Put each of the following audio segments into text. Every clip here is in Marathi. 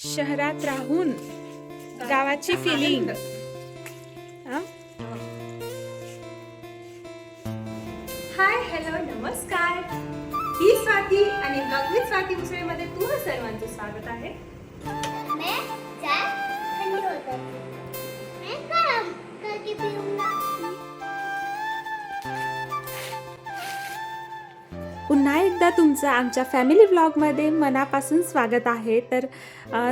शहरात राहून गावाची फिलिंग. हाय हॅलो नमस्कार, ही स्वाती आणि ब्लॉग विथ स्वाती मुसळेमध्ये तुम्हा सर्वांचं स्वागत आहे. मैं चाय ठंडी हो जाती मैं गरम करके पीऊंगा. पुन्हा एकदा तुमचं आमच्या फॅमिली व्लॉगमध्ये मनापासून स्वागत आहे. तर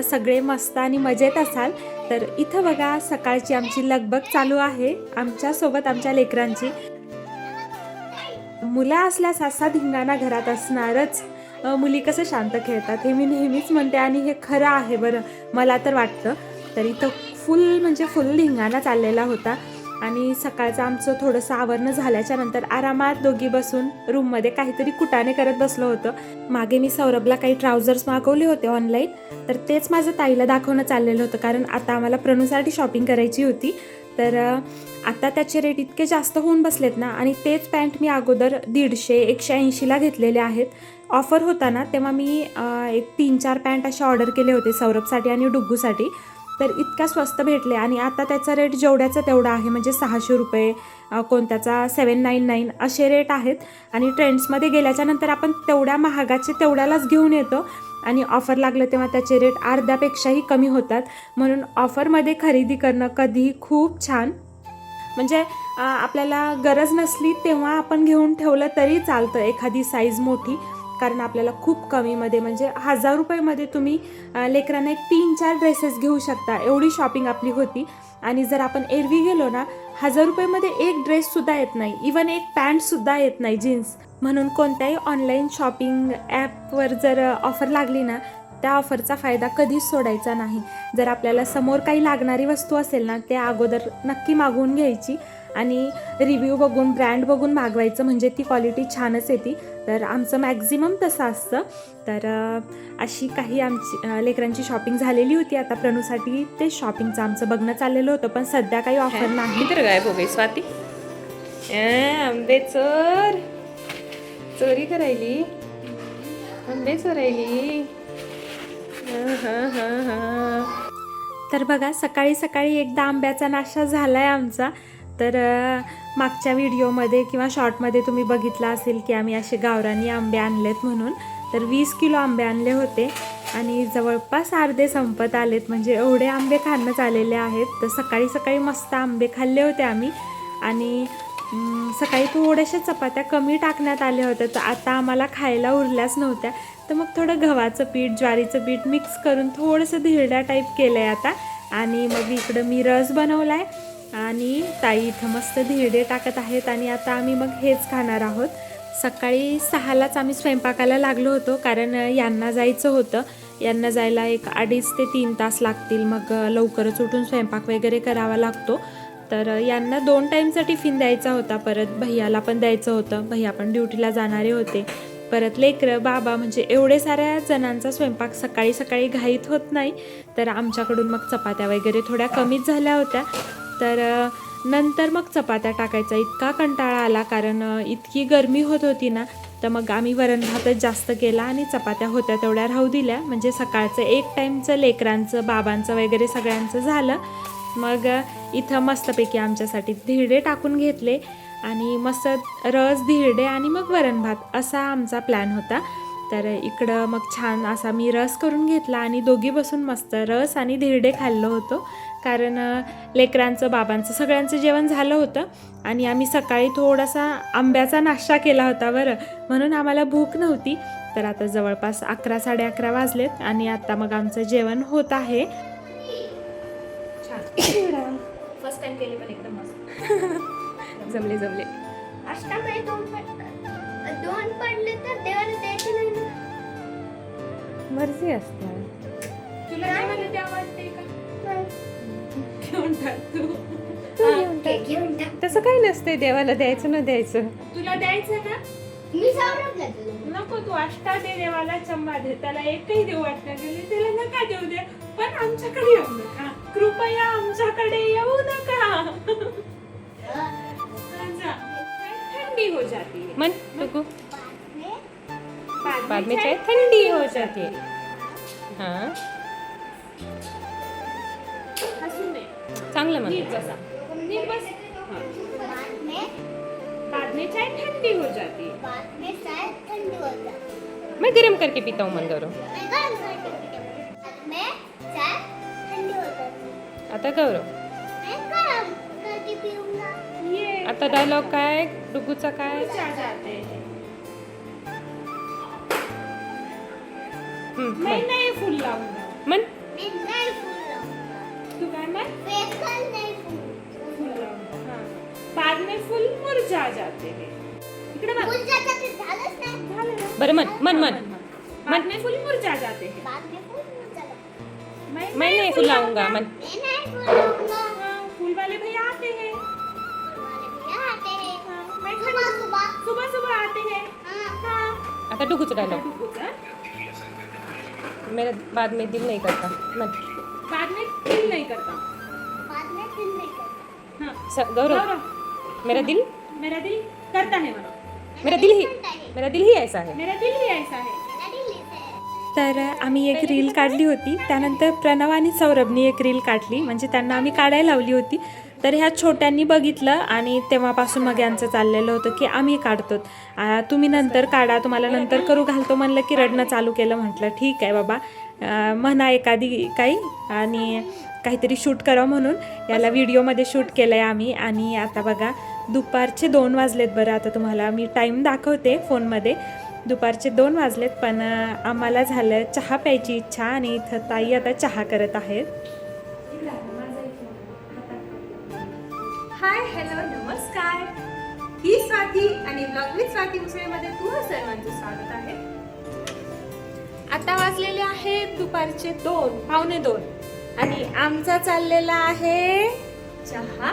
सगळे मस्त आणि मजेत असाल. तर इथं बघा सकाळची आमची लगबग चालू आहे आमच्यासोबत आमच्या लेकरांची. मुलं असल्यास असा धिंगाणा घरात असणारच. मुली कसं शांत खेळतात हे मी नेहमीच म्हणते आणि हे खरं आहे बरं, मला तर वाटतं. तर इथं फुल धिंगाणा चाललेला होता. आणि सकाळचं आमचं थोडंसं आवरणं झाल्याच्या नंतर आरामात दोघी बसून रूममध्ये काहीतरी कुटाणे करत बसलो होतं. मागे मी सौरभला काही ट्राउझर्स मागवले होते ऑनलाईन, तर तेच माझं ताईला दाखवणं चाललेलं होतं, कारण आता आम्हाला प्रणूसाठी शॉपिंग करायची होती. तर आता त्याचे रेट इतके जास्त होऊन बसलेत ना. आणि तेच पॅन्ट मी अगोदर 150-180ला घेतलेले आहेत. ऑफर होता ना तेव्हा मी एक 3-4 पॅन्ट असे ऑर्डर केले होते सौरभसाठी आणि डुग्गूसाठी. तर इतक्या स्वस्त भेटले आणि आता त्याचा रेट जेवढ्याचा तेवढा आहे, म्हणजे 600 रुपये, कोणत्याचा 799 असे रेट आहेत. आणि ट्रेंड्समध्ये गेल्याच्या नंतर आपण तेवढ्या महागाचे तेवढ्यालाच घेऊन येतो आणि ऑफर लागलं तेव्हा त्याचे रेट अर्ध्यापेक्षाही कमी होतात. म्हणून ऑफरमध्ये खरेदी करणं कधीही खूप छान. म्हणजे आपल्याला गरज नसली तेव्हा आपण घेऊन ठेवलं तरी चालतं एखादी साईज मोठी, कारण आपल्याला खूप कमीमध्ये म्हणजे 1000 रुपयेमध्ये तुम्ही लेकरांना एक 3-4 ड्रेसेस घेऊ शकता. एवढी शॉपिंग आपली होती. आणि जर आपण एरवी गेलो ना 1000 रुपयेमध्ये एक ड्रेससुद्धा येत नाही, इवन एक पॅन्टसुद्धा येत नाही जीन्स. म्हणून कोणत्याही ऑनलाईन शॉपिंग ॲपवर जर ऑफर लागली ना त्या ऑफरचा फायदा कधीच सोडायचा नाही. जर आपल्याला समोर काही लागणारी वस्तू असेल ना त्या अगोदर नक्की मागवून घ्यायची आणि रिव्ह्यू बघून ब्रँड बघून मागवायचं, म्हणजे ती क्वालिटी छानच येते. तर आमचं मॅक्झिमम तसं असतं. तर अशी काही आमची लेकरांची शॉपिंग झालेली होती. आता प्रणूसाठी ते शॉपिंगचं आमचं बघणं चाललेलं होतं, पण सध्या काही ऑफर नाही. तर गायब हो गई स्वाती. आंबे चोरी करायली, आंबे चोरायली. तर बघा सकाळी सकाळी एकदा आंब्याचा नाश्ता झाला आहे आमचा. तर मागच्या व्हिडिओमध्ये किंवा शॉर्टमध्ये तुम्ही बघितलं असेल की आम्ही असे गावरानी आंबे आणलेत म्हणून. तर 20 किलो आंबे आणले होते आणि जवळपास अर्धे संपत आलेत, म्हणजे एवढे आंबे खाणं आलेले आहेत. तर सकाळी सकाळी मस्त आंबे खाल्ले होते आम्ही. आणि सकाळी थोड्याशा चपात्या कमी टाकण्यात आल्या होत्या, तर आता आम्हाला खायला उरल्याच नव्हत्या. तर मग थोडं गव्हाचं पीठ ज्वारीचं पीठ मिक्स करून थोडंसं धिरड्या टाईप केलं आहे आता. आणि मग इकडं मी रस बनवला आहे आणि ताई इथं मस्त धिरडे टाकत आहेत. आणि आता आम्ही मग हेच खाणार आहोत. सकाळी 6लाच आम्ही स्वयंपाकाला लागलो होतो, कारण यांना जायचं होतं. यांना जायला एक 2.5 ते 3 तास लागतील. मग लवकरच उठून स्वयंपाक वगैरे करावा लागतो. तर यांना 2 टाईमचा टिफिन द्यायचा होता, परत भैयाला पण द्यायचं होतं. भैया पण ड्युटीला जाणारे होते. परत लेकरं बाबा, म्हणजे एवढे साऱ्या जणांचा स्वयंपाक सकाळी सकाळी घाईत होत नाही. तर आमच्याकडून मग चपात्या वगैरे थोड्या कमीच झाल्या होत्या. तर नंतर मग चपात्या टाकायचा इतका कंटाळा आला, कारण इतकी गरमी होत होती ना. तर मग आम्ही वरण भातच जास्त केला आणि चपात्या होत्या तेवढ्या राहू दिल्या. म्हणजे सकाळचं एक टाईमचं लेकरांचं बाबांचं वगैरे सगळ्यांचं झालं. मग इथं मस्तपैकी आमच्यासाठी धिरडे टाकून घेतले आणि मस्त रस धिरडे आणि मग वरण भात असा आमचा प्लॅन होता. तर इकडं मग छान असा मी रस करून घेतला आणि दोघी बसून मस्त रस आणि धिरडे खाल्लो होतो, कारण लेकरांचं बाबांचं सगळ्यांचं जेवण झालं होतं. आणि आम्ही सकाळी थोडासा आंब्याचा नाश्ता केला होता बरं, म्हणून आम्हाला भूक नव्हती. तर आता जवळपास 11-11:30 वाजलेत आणि आता मग आमचं जेवण होत आहे. फर्स्ट टाइम केले पण एकदम मस्त. जमले अष्टमे दोन पडले तर देवाला द्यायचे नाही ना. मर्जी असते. तुला जेवायला द्या वाटते का? नाही. घेऊन टाक तू. घेऊन टाक. तसं काही नसतंय देवाला द्यायचं न द्यायचं. तुला द्यायचं ना? मी सौरभला दिलं. नको, तू अष्टा दे देवाला, चंबा दे. त्याला एकही देऊ वाटलं गेले त्याला नका देऊ दे, पण आमच्याकडे येऊ नका. कृपया आमच्याकडे येऊ नका. जा. ठंडी हो जाती है. मन टुकू बाद बाद में चाय ठंडी हो जाती है. हाँ चांगलं म्हणते. नीट बसा, नीट बस. हाँ. बाद में चाय ठंडी हो जाती है. बाद में चाय ठंडी हो जाती है. मैं गरम करके पीता हूँ मन गौरव. मैं गरम करके पीती हूँ. बाद में चाय ठंडी हो जाती है. आता गौरव, मैं गरम करके पीऊंगा. ये आता डायलॉग काय डुगूचा काय? आ जाते हैं. मैं म्हण. नए फूल लाऊंगा. म्हण. मैं नए फूल लाऊंगा. तू काय म्हण? बेसन नए फूल. फूल लाऊंगा. हाँ. बाद में फूल मुरझा जाते हैं. इकडे बघ. फूल जाता ते झालंच नाही. झालं ना? बरं म्हण म्हण म्हण. बाद में फूल मुरझा जाते हैं. बाद में फूल मुरझा. मैं नहीं फूल लाऊंगा म्हण. मैं नए फूल लाऊंगा. हाँ, फूल वाले भैया आते हैं. फूल वाले भैया आते हैं. हाँ, मैं सुबह सुबह. सुबह सुबह आते हैं. हाँ. हाँ. आता डुगूचा डायलॉग. डुगूचा. मेरा बाद में दिल नहीं करता म्हण. बाद में दिल नहीं करता. बाद में दिल नहीं करता. हाँ. गौरव, गौरव, मेरा दिल मेरा दिल करता है मनो. मेरा दिल ही ऐसा है. मेरा दिल ही ऐसा है. मेरा दिल ऐसा है. तर आम्ही एक रील काढली होती. त्यानंतर प्रणव आणि सौरभनी एक रील काढली, म्हणजे त्यांना आम्ही काढायला लावली होती. तर ह्या छोट्यांनी बघितलं आणि तेव्हापासून मग यांचं चाललेलं होतं की आम्ही काढतो, तुम्ही नंतर काढा, तुम्हाला नंतर करू घालतो म्हणलं की रडणं चालू केलं. म्हटलं ठीक आहे बाबा, म्हणा एखादी काही आणि काहीतरी शूट करावं म्हणून याला व्हिडिओमध्ये शूट केलं आहे आम्ही. आणि आता बघा दुपारचे 2 वाजलेत. बरं आता तुम्हाला मी टाईम दाखवते फोनमध्ये. दुपारचे 2 वाजलेत, पण आम्हाला झालं चहा प्यायची इच्छा आणि इथं ताई आता चहा करत आहेत. हाय हॅलो नमस्कार. ही स्वाती आणि ब्लॉग विथ स्वाती मुसळेमध्ये तुम्हा सर्वांचं स्वागत आहे. आता वाजलेले आहेत दुपारचे 2, पावणे 2 आणि आमचा चाललेला आहे चहा.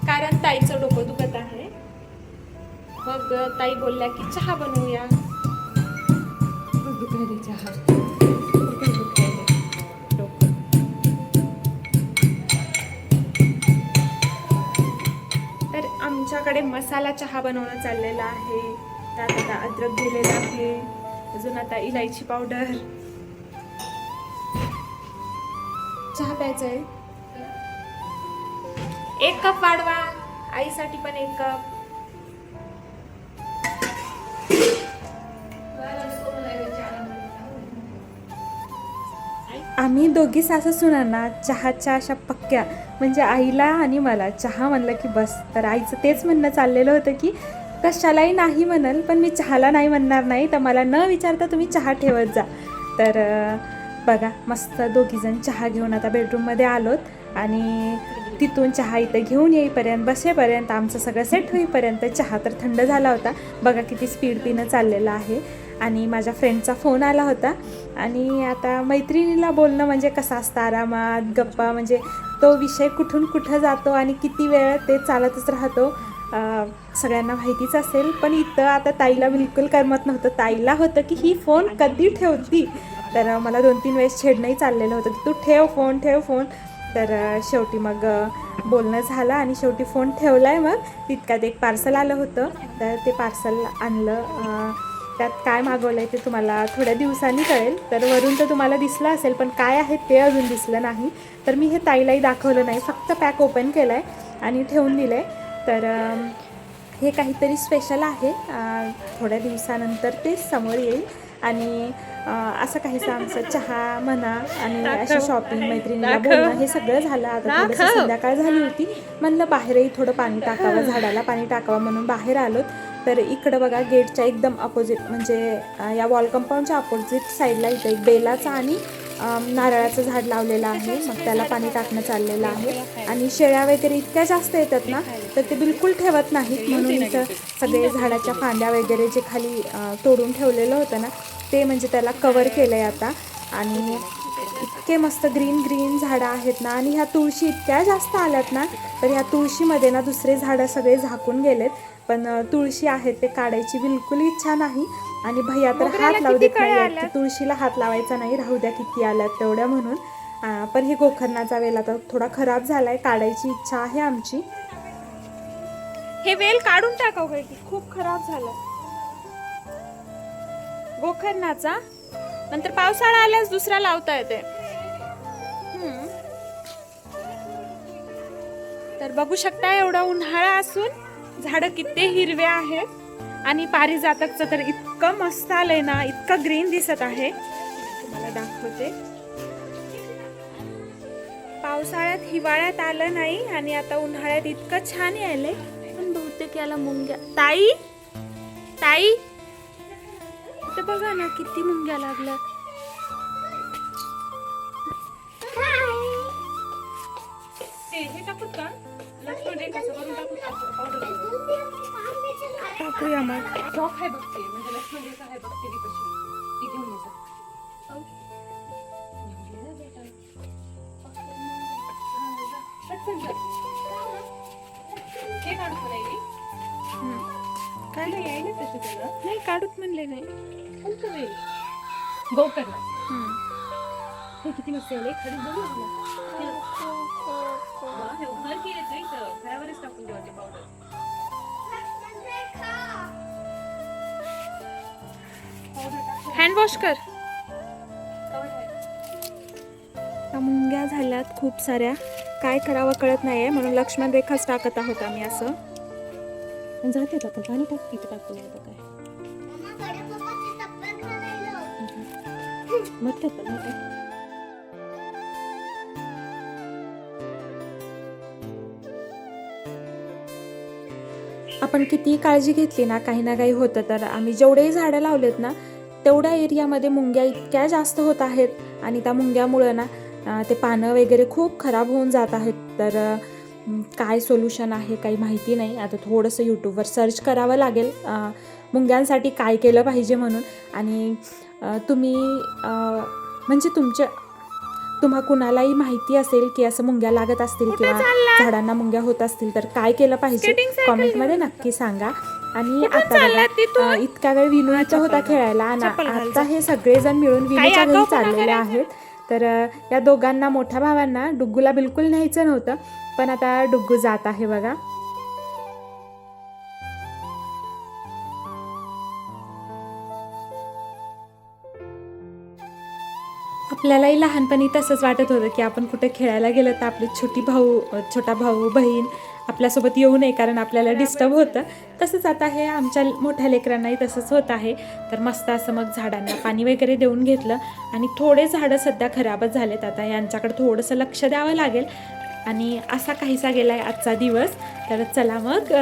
कारण ताईचं डोकं दुखत आहे. मग ताई बोलल्या की चहा बनवूया. चहा तर आमच्याकडे मसाला चहा बनवणं चाललेला आहे. त्यात आता अद्रक दिलेला आहे, अजून आता इलायची पावडर. चहा प्यायचा आहे. 1 कप वाढवा, आईसाठी पण 1 कप. आम्ही दोघी सासू सुनांना चहाच्या अशा पक्क्या, म्हणजे आईला आणि मला चहा म्हणलं की बस. तर आईचं तेच म्हणणं चाललेलं होतं की कशालाही नाही म्हणाल, पण मी चहाला नाही म्हणणार नाही, तर मला न विचारता तुम्ही चहा ठेवत जा. तर बघा मस्त दोघीजण चहा घेऊन आता बेडरूममध्ये आलोत आणि तिथून चहा इथं घेऊन येईपर्यंत बसेपर्यंत आमचं सगळं सेट होईपर्यंत चहा तर थंड झाला होता. बघा किती स्पीड पिणं चाललेलं आहे. आणि माझ्या फ्रेंडचा फोन आला होता आणि आता मैत्रिणीला बोलणं म्हणजे कसं असतं आरामात गप्पा, म्हणजे तो विषय कुठून कुठं जातो आणि किती वेळ ते चालतच राहतो सगळ्यांना माहितीच असेल. पण इथं आता ताईला बिलकुल करमत नव्हतं. ताईला होतं की ही फोन कधी ठेवती. तर मला 2-3 वेळेस छेडणंही चाललेलं होतं की तू ठेव फोन. तर शेवटी मग बोलणं झालं आणि शेवटी फोन ठेवला आहे. मग तितक्यात एक पार्सल आलं होतं, तर ते पार्सल आणलं. त्यात काय मागवलं आहे ते तुम्हाला थोड्या दिवसांनी कळेल. तर वरून तर तुम्हाला दिसलं असेल, पण काय आहे ते अजून दिसलं नाही. तर मी हे ताईलाही दाखवलं नाही, फक्त पॅक ओपन केलं आहे आणि ठेवून दिलं आहे. तर हे काहीतरी स्पेशल आहे, थोड्या दिवसानंतर ते समोर येईल. आणि असं काहीसं आमचं चहा म्हणा आणि अशी शॉपिंग, मैत्रिणीला बोलणं हे सगळं झालं. आता थोडंसं संध्याकाळ झाली होती, म्हणलं बाहेरही थोडं पाणी टाकावं, झाडाला पाणी टाकावं म्हणून बाहेर आलो. तर इकडं बघा गेटच्या एकदम अपोजिट, म्हणजे या वॉल कंपाऊंडच्या अपोजिट साईडला इथं एक बेलाचं आणि नारळाचं झाड लावलेलं आहे. मग त्याला पाणी टाकणं चाललेलं आहे. आणि शेळ्या वगैरे इतक्या जास्त येतात ना, तर ते बिलकुल ठेवत नाहीत, म्हणून इथं सगळे झाडाच्या फांद्या वगैरे जे खाली तोडून ठेवलेलं होतं ना, ते म्हणजे त्याला कवर केलं आहे आता. आणि इतके मस्त ग्रीन झाडं आहेत ना. आणि ह्या तुळशी इतक्या जास्त आल्यात ना, तर ह्या तुळशीमध्ये ना दुसरे झाडं सगळे झाकून गेलेत. पण तुळशी आहेत ते काढायची बिलकुल इच्छा नाही. आणि भैया तर हात लावू देत नाही, तुळशीला हात लावायचा नाही, राहू द्या किती आल्यात तेवढ्या म्हणून. पण हे गोकर्णाचा वेल आता थोडा खराब झालाय, काढायची इच्छा आहे आमची. हे वेल काढून टाकावं की खूप खराब झालं गोकर्णाचा. नंतर पावसाळा आल्यास दुसरा लावता येते. तर बघू शकता एवढा उन्हाळा असून झाडं किती हिरवे आहेत आणि पारिजातकचं तर इतकं मस्त आलंय ना, इतकं ग्रीन दिसत आहे. तुम्हाला दाखवते. पावसाळ्यात हिवाळ्यात आलं नाही आणि आता उन्हाळ्यात इतकं छान यायलंय. पण बहुतेक याला मुंग्या. ताई ताई इथं बघा ना किती मुंग्या लागल्या. हे टाकूत का? लक्ष्मण रेखाचं वरून टाकूत का? पावडर टाकूया मग. चॉक आहे बघते म्हणजे लक्ष्मण रेखा आहे बघते ती कशी ती घेऊन येतात. हे काढून नाही काय नाही आहे ना तसं त्याला नाही काढूत म्हणले नाही. हलकं वेळ गोकर्णा हे किती मस्त आहे खडी बघू घर की येतो इथं घरावरच टाकून देवाचे पावडर. हँड वॉश कर. मुंग्या झाल्यात खूप साऱ्या. काय करावं कळत नाहीये म्हणून लक्ष्मण रेखाच टाकत आहोत आम्ही. असं जाते आपण पाणी टाक तिथे टाकून आता काय मम्मा बड्या पप्पाची चप्पल घालायला. मग ते पण आपण किती काळजी घेतली ना काही ना काही होतं. तर आम्ही जेवढेही झाडं लावलेत ना तेवढ्या एरियामध्ये मुंग्या इतक्या जास्त होत आहेत आणि त्या मुंग्यामुळं ना ते पानं वगैरे खूप खराब होऊन जात आहेत. तर काय सोल्युशन आहे काही माहिती नाही. आता थोडंसं यूट्यूबवर सर्च करावं लागेल मुंग्यांसाठी काय केलं पाहिजे म्हणून. आणि तुम्ही म्हणजे तुम्हा कुणालाही माहिती असेल की असं मुंग्या लागत असतील किंवा झाडांना मुंग्या होत असतील तर काय केलं पाहिजे कॉमेंटमध्ये नक्की सांगा. आणि आता बघा, इतका वेळ विनूचा होता खेळायला आणि आता हे सगळेजण मिळून विनूच्या घरी चाललेले आहेत. तर या दोघांना मोठ्या भावांना डुग्गूला बिलकुल न्यायचं नव्हतं पण आता डुग्गू जात आहे बघा. आपल्यालाही लहानपणी तसंच वाटत होतं की आपण कुठे खेळायला गेलं तर आपली छोटा भाऊ बहीण आपल्यासोबत येऊ नये कारण आपल्याला डिस्टर्ब होतं. तसंच आता हे आमच्या मोठ्या लेकरांनाही तसंच होत आहे. तर मस्त असं मग झाडांना पाणी वगैरे देऊन घेतलं आणि थोडे झाडं सध्या खराबच झालेत. आता यांच्याकडे थोडंसं लक्ष द्यावं लागेल. आणि असा काहीसा गेला आहे आजचा दिवस. तर चला मग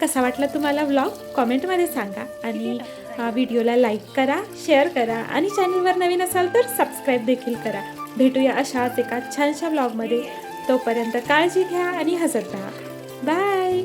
कसा वाटला तुम्हाला व्लॉग कॉमेंटमध्ये सांगा आणि व्हिडिओला लाईक करा, शेअर करा आणि चॅनलवर नवीन असाल तर सबस्क्राईब देखील करा. भेटूया अशाच एका छानशा व्लॉगमध्ये. तोपर्यंत काळजी घ्या आणि हसत राहा. बाय.